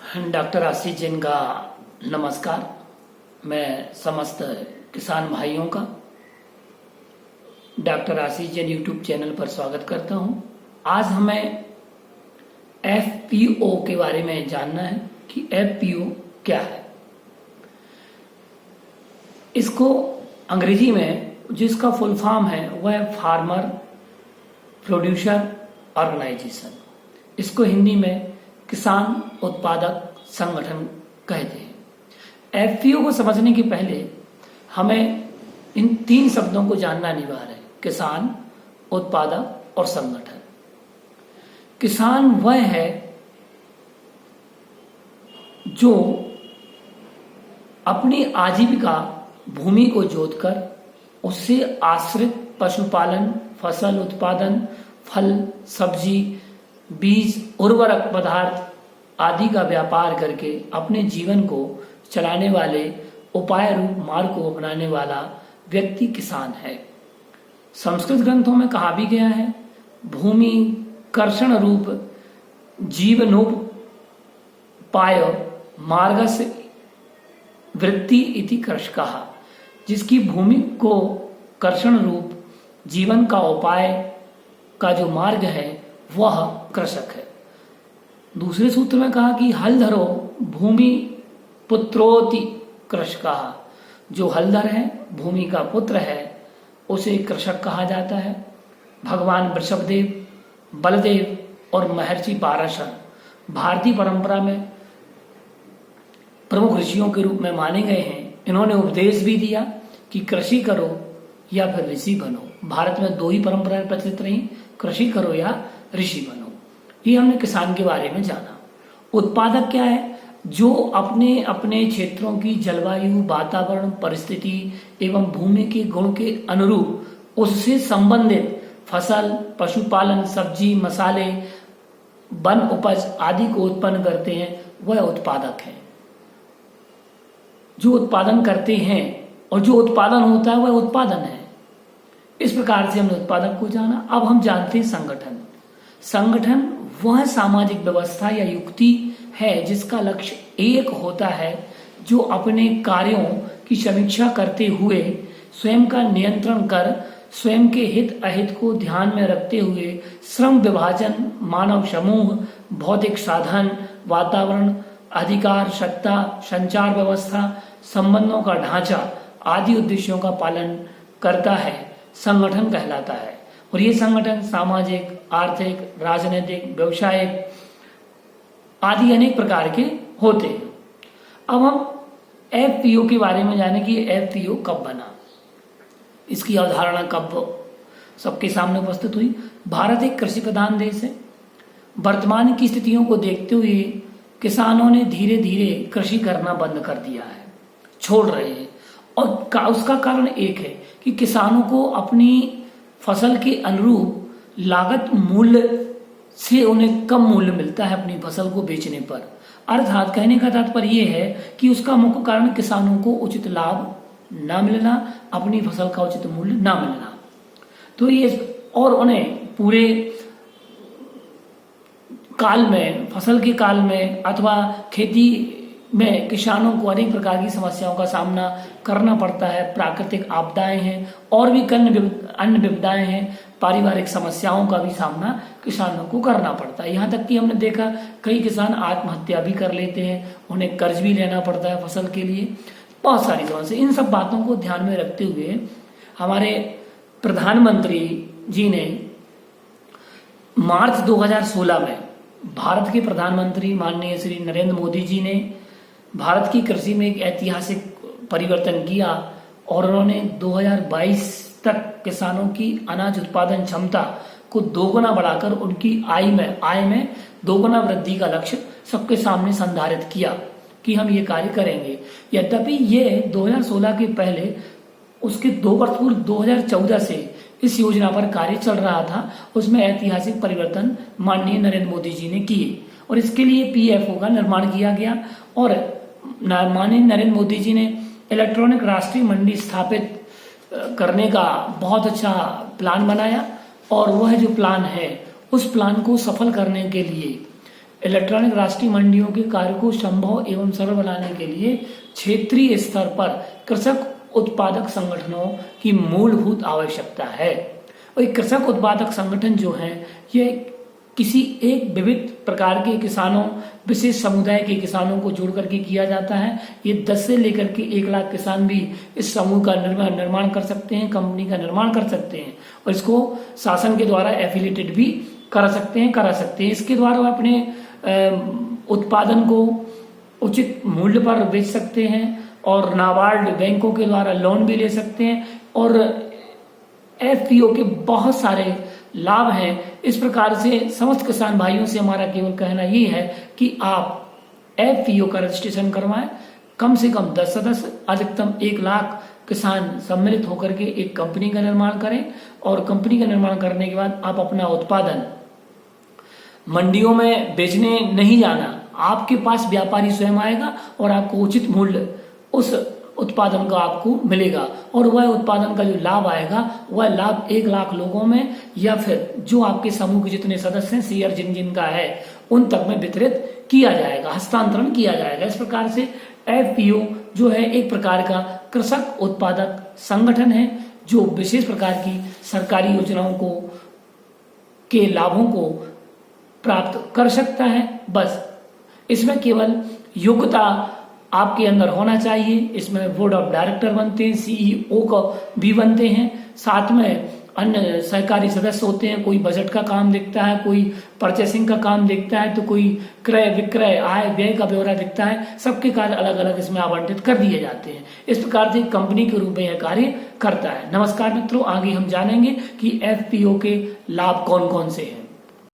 Doctor आशीष जैन का नमस्कार। मैं समस्त किसान भाइयों का डॉक्टर आशीष जैन यूट्यूब चैनल पर स्वागत करता हूं। आज हमें एफपीओ के बारे में जानना है कि एफपीओ क्या है। इसको अंग्रेजी में जिसका फुल फॉर्म है वह है फार्मर प्रोड्यूसर ऑर्गेनाइजेशन। इसको हिंदी में किसान उत्पादक संगठन कहते हैं। एफपीओ को समझने के पहले हमें इन तीन शब्दों को जानना अनिवार्य है: किसान, उत्पादक और संगठन। किसान वह है जो अपनी आजीविका भूमि को जोतकर उससे आश्रित पशुपालन, फसल उत्पादन, फल, सब्जी, बीज, उर्वरक पदार्थ आदि का व्यापार करके अपने जीवन को चलाने वाले उपाय रूप मार्ग को अपनाने वाला व्यक्ति किसान है। संस्कृत ग्रंथों में कहा भी गया है, भूमि कर्षण रूप जीवनोपाय मार्गस्य वृत्ति इति कृषकः। जिसकी भूमि को कर्षण रूप जीवन का उपाय का जो मार्ग है वह कृषक है। दूसरे सूत्र में कहा कि हल धरो भूमि पुत्रोति कृषकः। जो हलधर है, भूमि का पुत्र है, उसे कृषक कहा जाता है। भगवान वृषभदेव, बलदेव और महर्षि पाराशर भारतीय परंपरा में प्रमुख ऋषियों के रूप में माने गए हैं। इन्होंने उपदेश भी दिया कि कृषि करो या फिर ऋषि बनो। भारत में दो ही परंपराएं प्रचलित रही, कृषि करो या ऋषि बनो। ये हमने किसान के बारे में जाना। उत्पादक क्या है? जो अपने अपने क्षेत्रों की जलवायु, वातावरण, परिस्थिति एवं भूमि के गुण के अनुरूप उससे संबंधित फसल, पशुपालन, सब्जी, मसाले, वन उपज आदि को उत्पन्न करते हैं, वह उत्पादक है। जो उत्पादन करते हैं और जो उत्पादन होता है वह उत्पादन है। इस प्रकार से हमने उत्पादक को जाना। अब हम जानते हैं संगठन। संगठन वह सामाजिक व्यवस्था या युक्ति है जिसका लक्ष्य एक होता है, जो अपने कार्यों की समीक्षा करते हुए स्वयं का नियंत्रण कर स्वयं के हित अहित को ध्यान में रखते हुए श्रम विभाजन, मानव समूह, भौतिक साधन, वातावरण, अधिकार, सत्ता, संचार व्यवस्था, संबंधों का ढांचा आदि उद्देश्यों का पालन करता है, संगठन कहलाता है। और ये संगठन सामाजिक, आर्थिक, राजनीतिक, व्यवसायिक आदि अनेक प्रकार के होते हैं। अब हम एफपीओ के बारे में जाने कि एफपीओ कब बना, इसकी अवधारणा कब सबके सामने उपस्थित हुई। भारत एक कृषि प्रधान देश है। वर्तमान की स्थितियों को देखते हुए किसानों ने धीरे धीरे कृषि करना बंद कर दिया है, छोड़ रहे हैं। और उसका कारण एक है कि किसानों को अपनी फसल के अनुरूप लागत मूल्य से उन्हें कम मूल्य मिलता है अपनी फसल को बेचने पर। अर्थात कहने का तात्पर्य यह है कि उसका मुख्य कारण किसानों को उचित लाभ ना मिलना, अपनी फसल का उचित मूल्य ना मिलना। तो ये और उन्हें पूरे काल में, फसल के काल में अथवा खेती में किसानों को अनेक प्रकार की समस्याओं का सामना करना पड़ता है। प्राकृतिक आपदाएं हैं और भी अन्य विपदाएं हैं, पारिवारिक समस्याओं का भी सामना किसानों को करना पड़ता है। यहाँ तक कि हमने देखा कई किसान आत्महत्या भी कर लेते हैं, उन्हें कर्ज भी लेना पड़ता है फसल के लिए, बहुत सारी समस्या। इन सब बातों को ध्यान में रखते हुए हमारे प्रधानमंत्री जी ने मार्च 2016 में भारत के प्रधानमंत्री माननीय श्री नरेंद्र मोदी जी ने भारत की कृषि में एक ऐतिहासिक परिवर्तन किया और उन्होंने 2022 तक किसानों की अनाज उत्पादन क्षमता को दोगुना बढ़ाकर उनकी आय में दोगुना वृद्धि का लक्ष्य सबके सामने संधारित किया कि हम ये कार्य करेंगे। यद्यपि ये 2016 के पहले उसके 2 वर्ष पूर्व 2014 से इस योजना पर कार्य चल रहा था। उसमें ऐतिहासिक परिवर्तन माननीय नरेंद्र मोदी जी ने किए और इसके लिए पीएफओ का निर्माण किया गया और माननीय नरेंद्र मोदी जी ने इलेक्ट्रॉनिक राष्ट्रीय मंडी स्थापित करने का बहुत अच्छा प्लान बनाया और वह जो प्लान है उस प्लान को सफल करने के लिए इलेक्ट्रॉनिक राष्ट्रीय मंडियों के कार्य को संभव एवं सरल बनाने के लिए क्षेत्रीय स्तर पर कृषक उत्पादक संगठनों की मूलभूत आवश्यकता है। और ये कृषक उत्पादक संगठन जो है ये किसी एक विविध प्रकार के किसानों, विशेष समुदाय के किसानों को जोड़ करके किया जाता है। ये 10 से लेकर के 1 लाख किसान भी इस समूह का निर्माण कर सकते हैं, कंपनी का निर्माण कर सकते हैं और इसको शासन के द्वारा एफिलिएटेड भी करा सकते हैं। इसके द्वारा वो अपने उत्पादन को उचित मूल्य पर बेच सकते हैं और नाबार्ड बैंकों के द्वारा लोन भी ले सकते हैं और एफपीओ के बहुत सारे लाभ हैं। इस प्रकार से समस्त किसान भाइयों से हमारा केवल कहना ये है कि आप एफपीओ का रजिस्ट्रेशन करवाएं। कम से कम 10 सदस्य, अधिकतम 1 लाख किसान सम्मिलित होकर के एक कंपनी का निर्माण करें और कंपनी का निर्माण करने के बाद आप अपना उत्पादन मंडियों में बेचने नहीं जाना, आपके पास व्यापारी स्वयं आएगा और आपको उचित मूल्य उस उत्पादन का आपको मिलेगा और वह उत्पादन का जो लाभ आएगा वह लाभ 1 लाख लोगों में या फिर जो आपके समूह के जितने सदस्य हैं, शेयर जिन जिन का है उन तक में वितरित किया जाएगा, हस्तांतरण किया जाएगा। इस प्रकार से एफपीओ जो है एक प्रकार का कृषक उत्पादक संगठन है जो विशेष प्रकार की सरकारी योजनाओं को के लाभों को प्राप्त कर सकता है। बस इसमें केवल योग्यता आपके अंदर होना चाहिए। इसमें बोर्ड ऑफ डायरेक्टर बनते हैं, सीईओ का भी बनते हैं, साथ में अन्य सहकारी सदस्य होते हैं। कोई बजट का काम देखता है, कोई परचेसिंग का काम देखता है, तो कोई क्रय विक्रय आय व्यय का ब्यौरा दिखता है। सबके कार्य अलग अलग इसमें आवंटित कर दिए जाते हैं। इस प्रकार से कंपनी के रूप में यह कार्य करता है। नमस्कार मित्रों, आगे हम जानेंगे कि एफपीओ के लाभ कौन कौन से हैं।